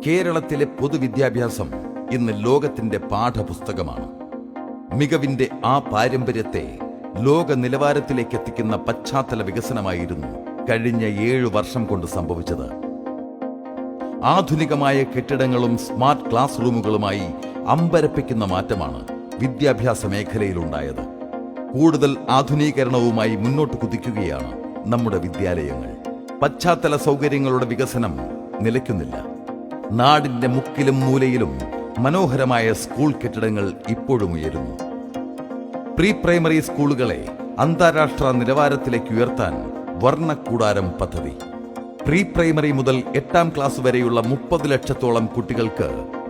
കേരളത്തിലെ പൊതുവിദ്യാഭ്യാസം ഇന്ന് ലോകത്തിന്റെ പാഠപുസ്തകമാണ്. മികവിന്റെ ആ പാരമ്പര്യത്തെ ലോക നിലവാരത്തിലേക്ക് എത്തിക്കുന്ന പശ്ചാത്തല വികസനമായിരുന്നു കഴിഞ്ഞ 7 വർഷം കൊണ്ട് സംഭവിച്ചത്. ആധുനികമായ കെട്ടിടങ്ങളും സ്മാർട്ട് ക്ലാസ് റൂമുകളുമായി അമ്പരപ്പിക്കുന്ന മാറ്റമാണ് വിദ്യാഭ്യാസ മേഖലയിലുണ്ടായത്. കൂടുതൽ ആധുനീകരണവുമായി മുന്നോട്ട് കുതിക്കുകയാണ് നമ്മുടെ വിദ്യാലയങ്ങൾ. പശ്ചാത്തല സൗകര്യങ്ങളുടെ വികസനം നിലയ്ക്കുന്നില്ല. നാടിന്റെ മുക്കിലും മൂലയിലും മനോഹരമായ സ്കൂൾ കെട്ടിടങ്ങൾ ഇപ്പോഴും ഉയരുന്നു. പ്രീ പ്രൈമറി സ്കൂളുകളെ അന്താരാഷ്ട്ര നിലവാരത്തിലേക്ക് ഉയർത്താൻ വർണ്ണക്കൂടാരം പദ്ധതി. പ്രീ പ്രൈമറി മുതൽ 8ാം ക്ലാസ് വരെയുള്ള 30 ലക്ഷത്തോളം കുട്ടികൾക്ക്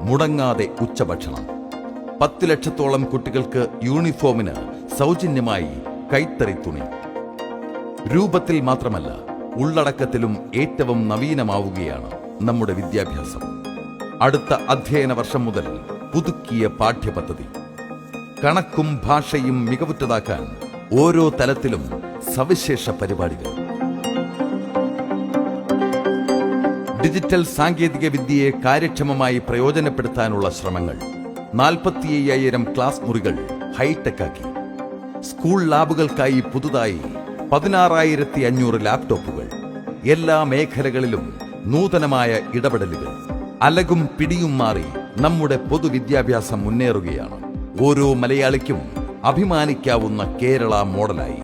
മുടങ്ങാതെ ഉച്ചഭക്ഷണം. 10 ലക്ഷത്തോളം കുട്ടികൾക്ക് യൂണിഫോമിന് സൗജന്യമായി കൈത്തറി തുണി. രൂപത്തിൽ മാത്രമല്ല, ഉള്ളടക്കത്തിലും ഏറ്റവും നവീനമാവുകയാണ് നമ്മുടെ വിദ്യാഭ്യാസം. അടുത്ത അധ്യയന വർഷം മുതൽ പുതുക്കിയ പാഠ്യപദ്ധതി. കണക്കും ഭാഷയും മികവുറ്റതാക്കാൻ ഓരോ തലത്തിലും സവിശേഷ പരിപാടികൾ. ഡിജിറ്റൽ സാങ്കേതിക വിദ്യയെ കാര്യക്ഷമമായി പ്രയോജനപ്പെടുത്താനുള്ള ശ്രമങ്ങൾ. 45,000 ക്ലാസ് മുറികൾ ഹൈടെക് ആക്കി. സ്കൂൾ ലാബുകൾക്കായി പുതുതായി 16,500 ലാപ്ടോപ്പുകൾ. എല്ലാ മേഖലകളിലും നൂതനമായ ഇടപെടലുകൾ. അലകും പിടിയും മാറി നമ്മുടെ പൊതുവിദ്യാഭ്യാസം മുന്നേറുകയാണ്. ഓരോ മലയാളിക്കും അഭിമാനിക്കാവുന്ന കേരള മോഡലായി.